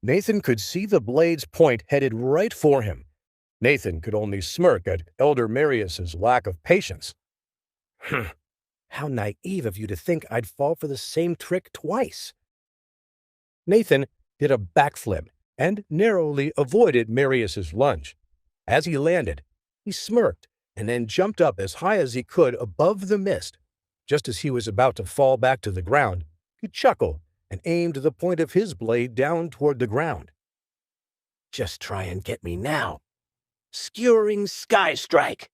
Nathan could see the blade's point headed right for him. Nathan could only smirk at Elder Marius's lack of patience. How naive of you to think I'd fall for the same trick twice. Nathan did a backflip and narrowly avoided Marius's lunge. As he landed, he smirked and then jumped up as high as he could above the mist. Just as he was about to fall back to the ground, he chuckled and aimed the point of his blade down toward the ground. Just try and get me now. Skewering sky strike.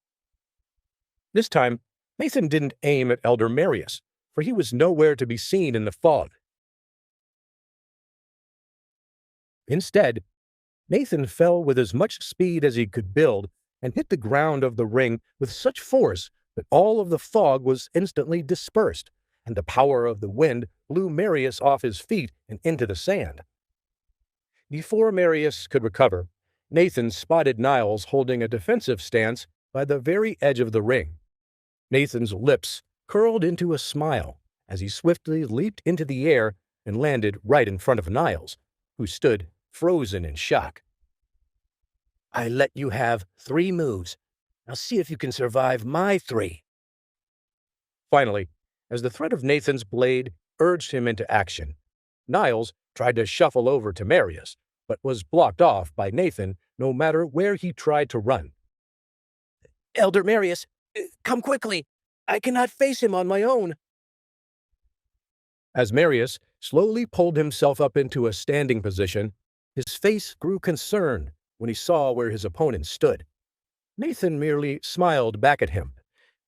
This time, Nathan didn't aim at Elder Marius, for he was nowhere to be seen in the fog. Instead, Nathan fell with as much speed as he could build and hit the ground of the ring with such force that all of the fog was instantly dispersed, and the power of the wind blew Marius off his feet and into the sand. Before Marius could recover, Nathan spotted Niles holding a defensive stance by the very edge of the ring. Nathan's lips curled into a smile as he swiftly leaped into the air and landed right in front of Niles, who stood frozen in shock. I let you have 3 moves. Now see if you can survive my 3. Finally, as the threat of Nathan's blade urged him into action, Niles tried to shuffle over to Marius, but was blocked off by Nathan no matter where he tried to run. Elder Marius, come quickly. I cannot face him on my own. As Marius slowly pulled himself up into a standing position, his face grew concerned when he saw where his opponent stood. Nathan merely smiled back at him.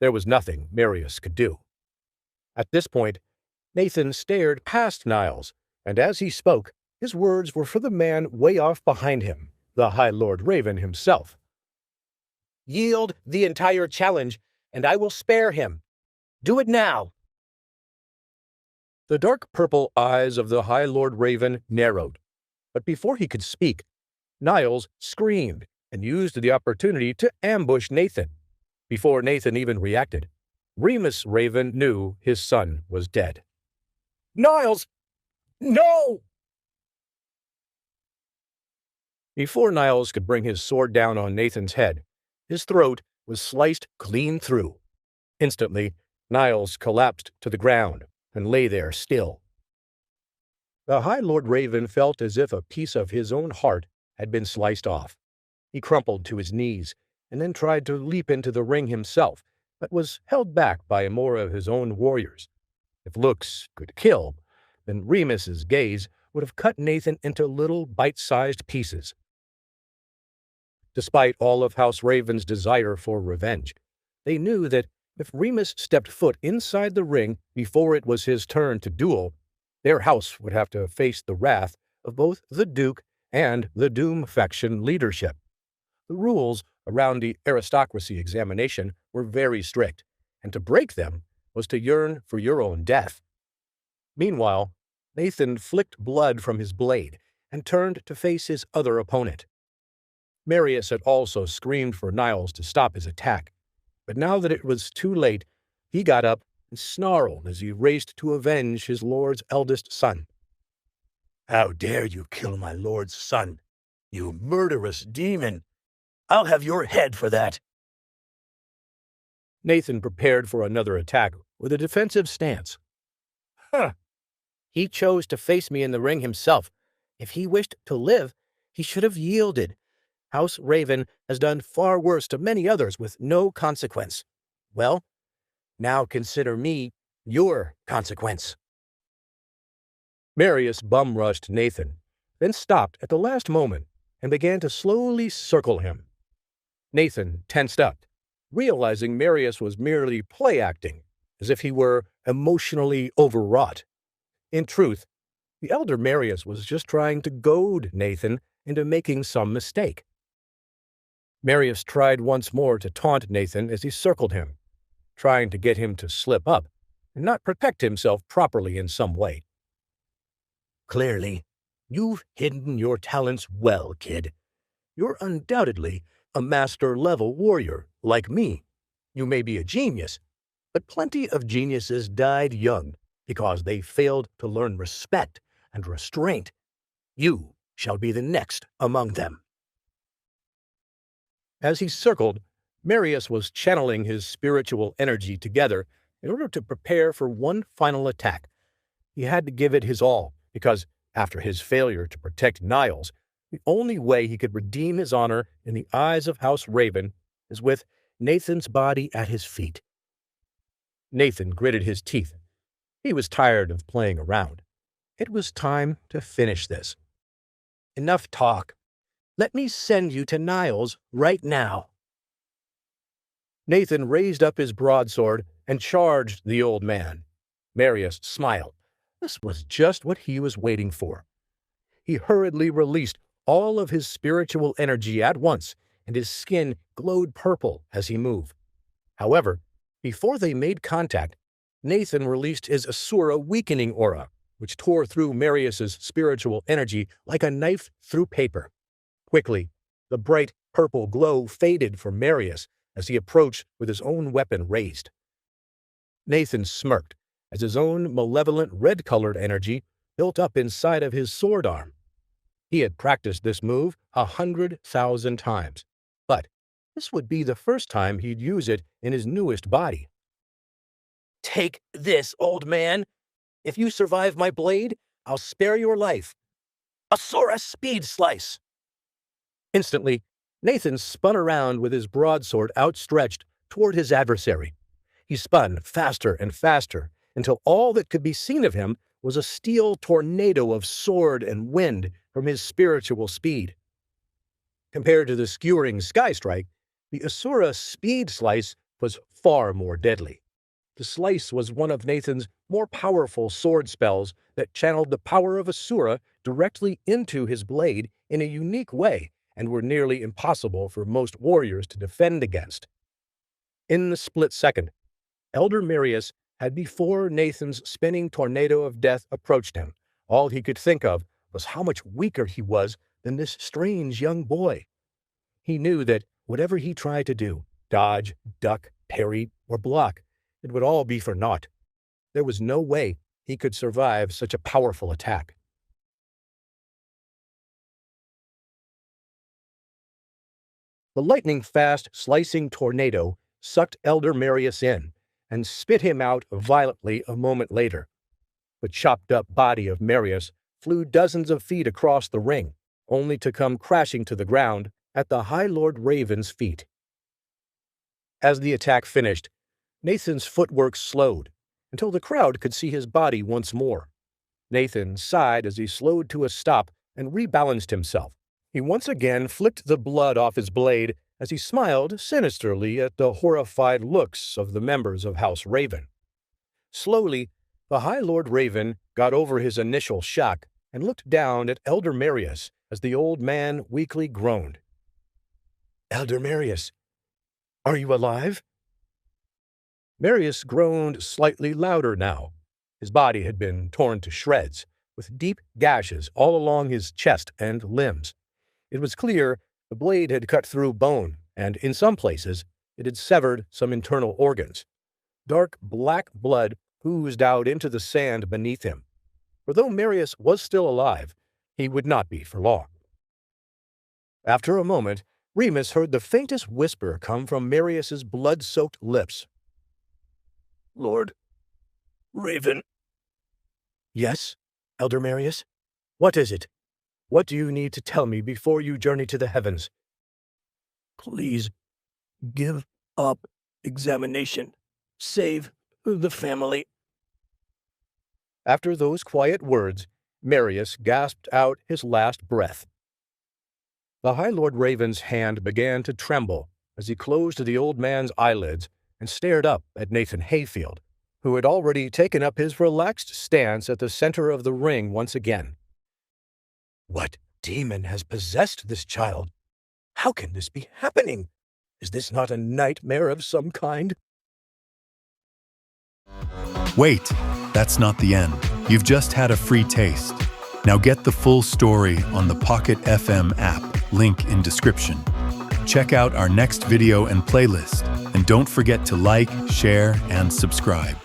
There was nothing Marius could do. At this point, Nathan stared past Niles, and as he spoke, his words were for the man way off behind him, the High Lord Raven himself. Yield the entire challenge, and I will spare him. Do it now. The dark purple eyes of the High Lord Raven narrowed, but before he could speak, Niles screamed and used the opportunity to ambush Nathan. Before Nathan even reacted, Remus Raven knew his son was dead. Niles! No! Before Niles could bring his sword down on Nathan's head, his throat was sliced clean through. Instantly, Niles collapsed to the ground and lay there still. The High Lord Raven felt as if a piece of his own heart had been sliced off. He crumpled to his knees and then tried to leap into the ring himself, but was held back by more of his own warriors. If looks could kill, then Remus's gaze would have cut Nathan into little bite-sized pieces. Despite all of House Raven's desire for revenge, they knew that if Remus stepped foot inside the ring before it was his turn to duel, their house would have to face the wrath of both the Duke and the Doom faction leadership. The rules around the aristocracy examination were very strict, and to break them was to yearn for your own death. Meanwhile, Nathan flicked blood from his blade and turned to face his other opponent. Marius had also screamed for Niles to stop his attack, but now that it was too late, he got up and snarled as he raced to avenge his lord's eldest son. How dare you kill my lord's son, you murderous demon! I'll have your head for that. Nathan prepared for another attack with a defensive stance. He chose to face me in the ring himself. If he wished to live, he should have yielded. House Raven has done far worse to many others with no consequence. Well, now consider me your consequence. Marius bum-rushed Nathan, then stopped at the last moment and began to slowly circle him. Nathan tensed up, realizing Marius was merely play-acting, as if he were emotionally overwrought. In truth, the Elder Marius was just trying to goad Nathan into making some mistake. Marius tried once more to taunt Nathan as he circled him, trying to get him to slip up and not protect himself properly in some way. Clearly, you've hidden your talents well, kid. You're undoubtedly a master-level warrior, like me. You may be a genius, but plenty of geniuses died young because they failed to learn respect and restraint. You shall be the next among them." As he circled, Marius was channeling his spiritual energy together in order to prepare for one final attack. He had to give it his all, because, after his failure to protect Niles, the only way he could redeem his honor in the eyes of House Raven is with Nathan's body at his feet. Nathan gritted his teeth. He was tired of playing around. It was time to finish this. "Enough talk. Let me send you to Niles right now." Nathan raised up his broadsword and charged the old man. Marius smiled. This was just what he was waiting for. He hurriedly released all of his spiritual energy at once, and his skin glowed purple as he moved. However, before they made contact, Nathan released his Asura weakening aura, which tore through Marius's spiritual energy like a knife through paper. Quickly, the bright purple glow faded from Marius as he approached with his own weapon raised. Nathan smirked as his own malevolent red-colored energy built up inside of his sword arm. He had practiced this move 100,000 times, but this would be the first time he'd use it in his newest body. "Take this, old man. If you survive my blade, I'll spare your life. Asura speed slice!" Instantly, Nathan spun around with his broadsword outstretched toward his adversary. He spun faster and faster until all that could be seen of him was a steel tornado of sword and wind from his spiritual speed. Compared to the skewering sky strike, the Asura speed slice was far more deadly. The slice was one of Nathan's more powerful sword spells that channeled the power of Asura directly into his blade in a unique way and were nearly impossible for most warriors to defend against. In the split second, Elder Marius had before Nathan's spinning tornado of death approached him. All he could think of was how much weaker he was than this strange young boy. He knew that whatever he tried to do, dodge, duck, parry, or block, it would all be for naught. There was no way he could survive such a powerful attack. The lightning-fast, slicing tornado sucked Elder Marius in and spit him out violently a moment later. The chopped-up body of Marius flew dozens of feet across the ring, only to come crashing to the ground at the High Lord Raven's feet. As the attack finished, Nathan's footwork slowed until the crowd could see his body once more. Nathan sighed as he slowed to a stop and rebalanced himself. He once again flicked the blood off his blade as he smiled sinisterly at the horrified looks of the members of House Raven. Slowly, the High Lord Raven got over his initial shock and looked down at Elder Marius as the old man weakly groaned. "Elder Marius, are you alive?" Marius groaned slightly louder now. His body had been torn to shreds, with deep gashes all along his chest and limbs. It was clear the blade had cut through bone, and in some places it had severed some internal organs. Dark black blood oozed out into the sand beneath him. For though Marius was still alive, he would not be for long. After a moment, Remus heard the faintest whisper come from Marius's blood-soaked lips. "Lord Raven." "Yes, Elder Marius? What is it? What do you need to tell me before you journey to the heavens?" "Please, give up examination. Save the family." After those quiet words, Marius gasped out his last breath. The High Lord Raven's hand began to tremble as he closed the old man's eyelids and stared up at Nathan Hayfield, who had already taken up his relaxed stance at the center of the ring once again. "What demon has possessed this child? How can this be happening? Is this not a nightmare of some kind?" Wait, that's not the end. You've just had a free taste. Now get the full story on the Pocket FM app, link in description. Check out our next video and playlist, and don't forget to like, share, and subscribe.